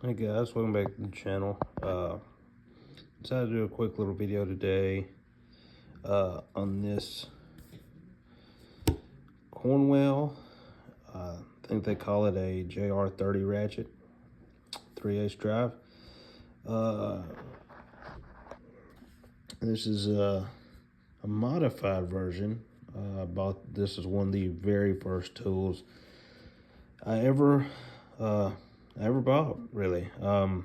Hey guys, welcome back to the channel. Decided to do a quick little video today on this Cornwell. I think they call it a JR-30 ratchet, 3/8 drive. This is a modified version. This is one of the very first tools I ever bought, really. I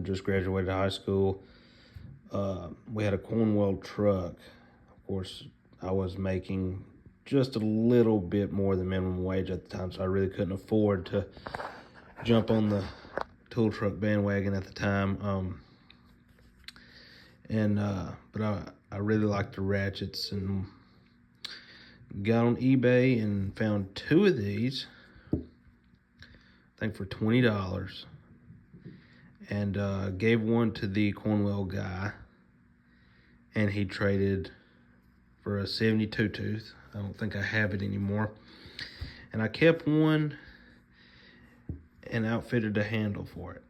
just graduated high school. We had a Cornwell truck. Of course, I was making just a little bit more than minimum wage at the time, so I really couldn't afford to jump on the tool truck bandwagon at the time. But I really liked the ratchets and got on eBay and found two of these, I think for $20, and gave one to the Cornwell guy, and he traded for a 72 tooth. I don't think I have it anymore. And I kept one and outfitted a handle for it.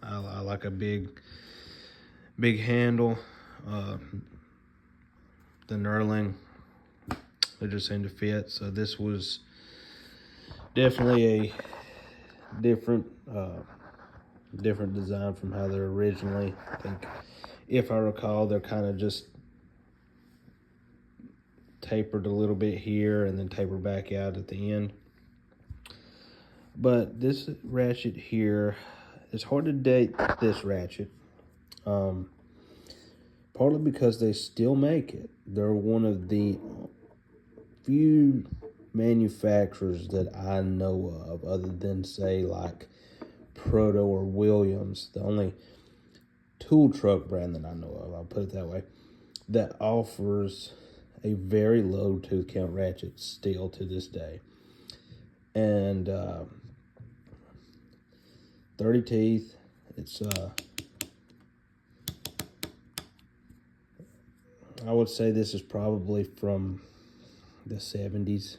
I like a big handle. The knurling, it just seemed to fit. So this was definitely a different design from how they're originally. I think, if I recall, they're kind of just tapered a little bit here and then taper back out at the end. But this ratchet here, it's hard to date this ratchet, partly because they still make it. They're one of the few manufacturers that I know of, other than, say, like Proto or Williams, the only tool truck brand that I know of, I'll put it that way, that offers a very low tooth count ratchet still to this day. And 30 teeth. It's I would say this is probably from the 70s.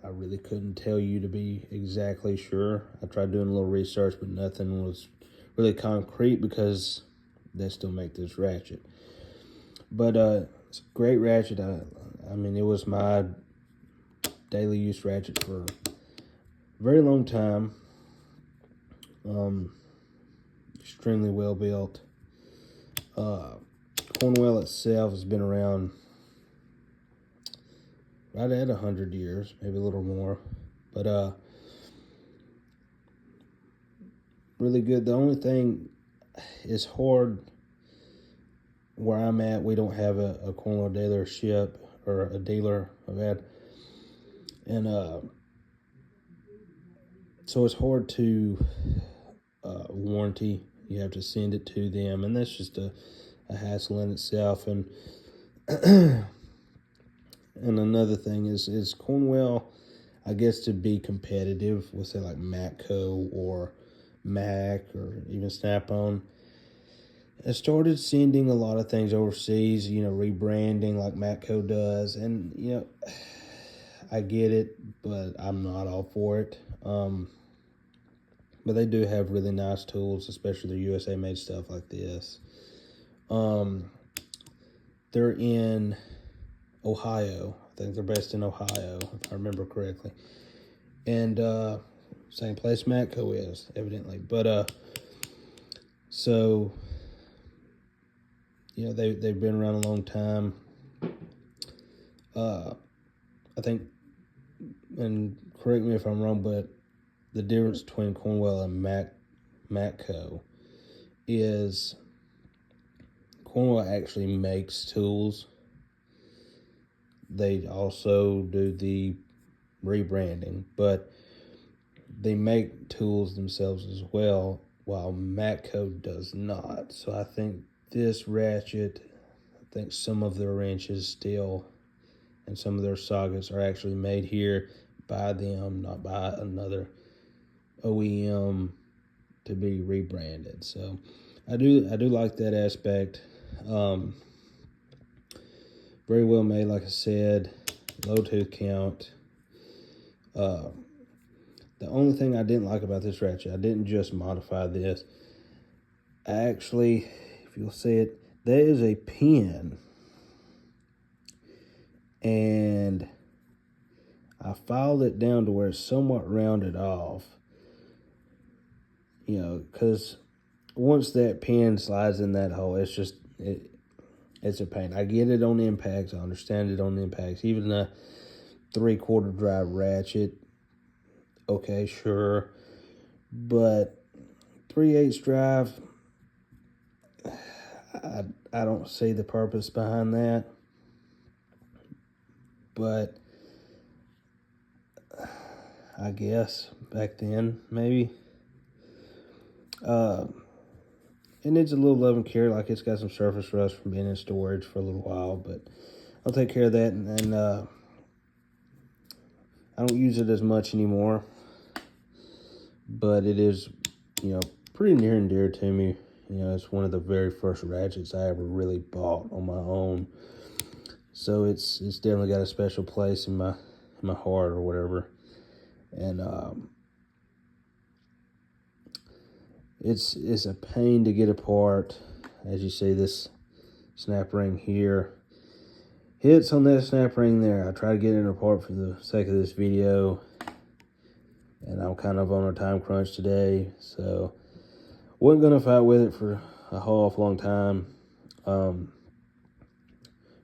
I really couldn't tell you to be exactly sure. I tried doing a little research, but nothing was really concrete because they still make this ratchet. But it's a great ratchet. I mean, it was my daily use ratchet for a very long time. Extremely well built. Cornwell itself has been around right at 100 years, maybe a little more. But really good. The only thing is hard where I'm at, we don't have a Cornwell dealership or a dealer of that. And so it's hard to warranty. You have to send it to them, and that's just a hassle in itself. And and another thing is Cornwell, I guess, to be competitive with, say, like Matco or Mac or even Snap-on, I started sending a lot of things overseas, rebranding like Matco does. And, I get it, but I'm not all for it. But they do have really nice tools, especially their USA-made stuff like this. They're in Ohio. I think they're based in Ohio, if I remember correctly. And same place Matco is, evidently. But so, they've been around a long time. I think, and correct me if I'm wrong, but the difference between Cornwell and Matco is Cornwell actually makes tools. They also do the rebranding, but they make tools themselves as well, while Matco does not. So I think this ratchet, I think some of their wrenches still and some of their sockets are actually made here by them, not by another OEM to be rebranded. So I do like that aspect. Very well made, like I said, low tooth count. The only thing I didn't like about this ratchet, I didn't just modify this. Actually, if you'll see it, there is a pin, and I filed it down to where it's somewhat rounded off. You know, because once that pin slides in that hole, it's just, it's a pain. I get it on impacts. I understand it on impacts. Even the 3/4 drive ratchet, okay, sure. But 3/8 drive, I don't see the purpose behind that. But I guess back then, maybe. It needs a little love and care. Like, it's got some surface rust from being in storage for a little while, but I'll take care of that. And I don't use it as much anymore, but it is, you know, pretty near and dear to me. You know, it's one of the very first ratchets I ever really bought on my own, so it's definitely got a special place in my heart or whatever. And it's a pain to get apart. As you see, this snap ring here hits on that snap ring there. I try to get it apart for the sake of this video, and I'm kind of on a time crunch today, so wasn't gonna fight with it for a whole awful long time. If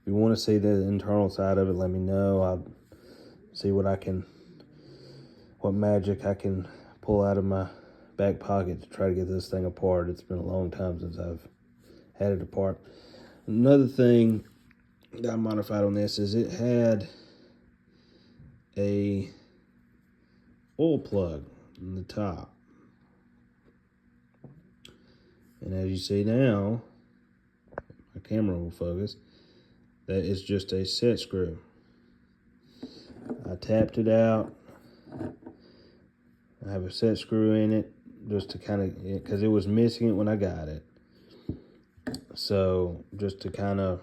you want to see the internal side of it, let me know. I'll see what magic I can pull out of my back pocket to try to get this thing apart. It's been a long time since I've had it apart. Another thing that I modified on this is it had a oil plug in the top. And as you see now, my camera will focus, that is just a set screw. I tapped it out. I have a set screw in it just to kind of, because it was missing it when I got it. So just to kind of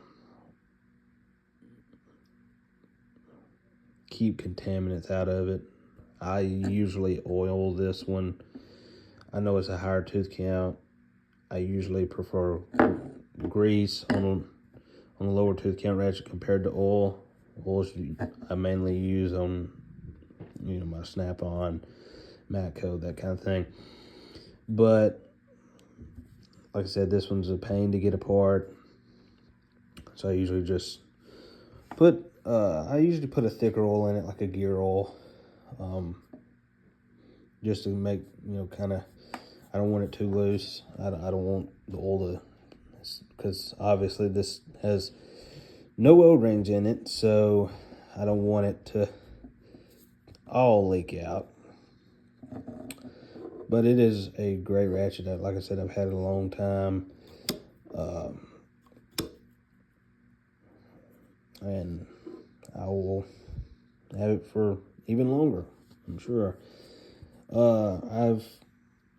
keep contaminants out of it. I usually oil this one. I know it's a higher tooth count. I usually prefer grease on the lower tooth count ratchet compared to oil. Oils I mainly use on, you know, my Snap-on, Matco, that kind of thing. But like I said, this one's a pain to get apart, so I usually just put a thicker oil in it, like a gear oil, just to make, you know, kind of, I don't want it too loose. I don't want the oil to, because obviously this has no O-rings in it, so I don't want it to all leak out. But it is a great ratchet. Like I said, I've had it a long time. And I will have it for even longer, I'm sure. I've,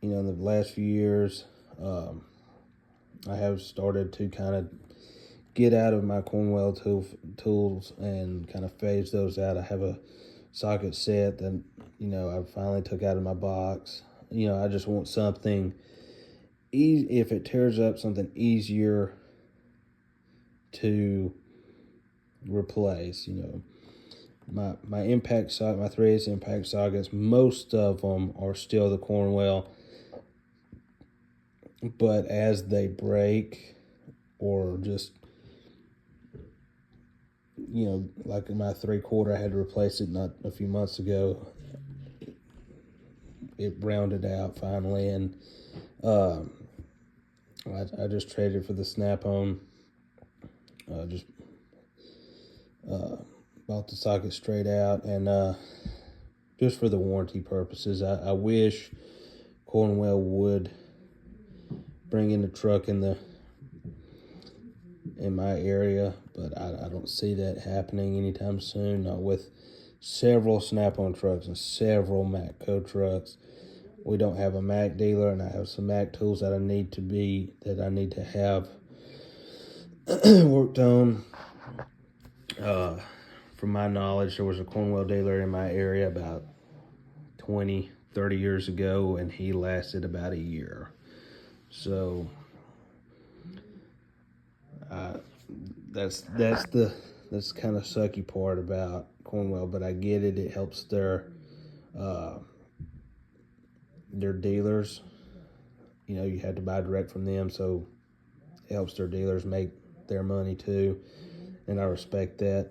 you know, in the last few years, I have started to kind of get out of my Cornwell tools and kind of phase those out. I have a socket set that, you know, I finally took out of my box. You know, I just want something if it tears up, something easier to replace. You know, my impact socket, my 3/8 impact sockets, most of them are still the Cornwell, but as they break or just, you know, like my 3/4, I had to replace it not a few months ago. It rounded out finally, and I just traded for the Snap-on. Just bought the socket straight out, and just for the warranty purposes. I wish Cornwell would bring in the truck in my area, but I don't see that happening anytime soon. Not with several Snap-on trucks and several Matco trucks. We don't have a Mac dealer, and I have some Mac tools that I need to have worked on. From my knowledge, there was a Cornwell dealer in my area about 20, 30 years ago, and he lasted about a year. So that's kind of sucky part about Cornwell, but I get it. It helps their dealers. You know, you had to buy direct from them, so it helps their dealers make their money too, and I respect that.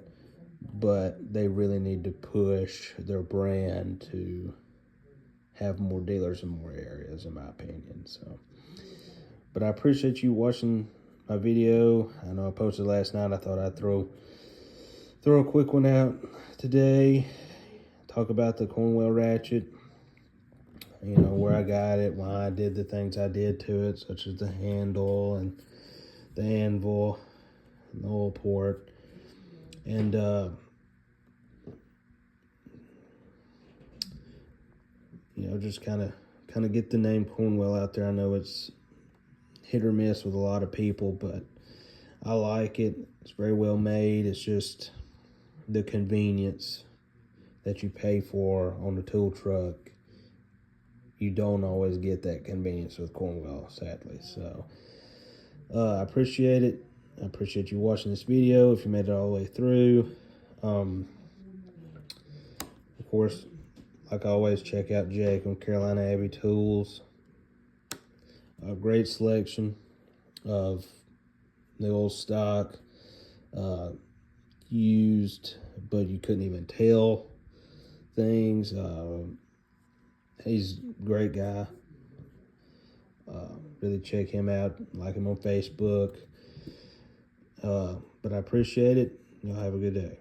But they really need to push their brand to have more dealers in more areas, in my opinion. So, but I appreciate you watching my video. I know I posted last night. I thought I'd throw a quick one out today. Talk about the Cornwell ratchet. You know, where I got it, why I did the things I did to it, such as the handle and the anvil and the oil port. And you know, just kind of get the name Cornwell out there. I know it's hit or miss with a lot of people, but I like it. It's very well made. It's just the convenience that you pay for on the tool truck. You don't always get that convenience with Cornwell, sadly. So I appreciate it. I appreciate you watching this video if you made it all the way through. Of course, like always, check out Jake on Carolina Abbey Tools. A great selection of the old stock, used, but you couldn't even tell things. He's a great guy. Really check him out, like him on Facebook. But I appreciate it. Y'all have a good day.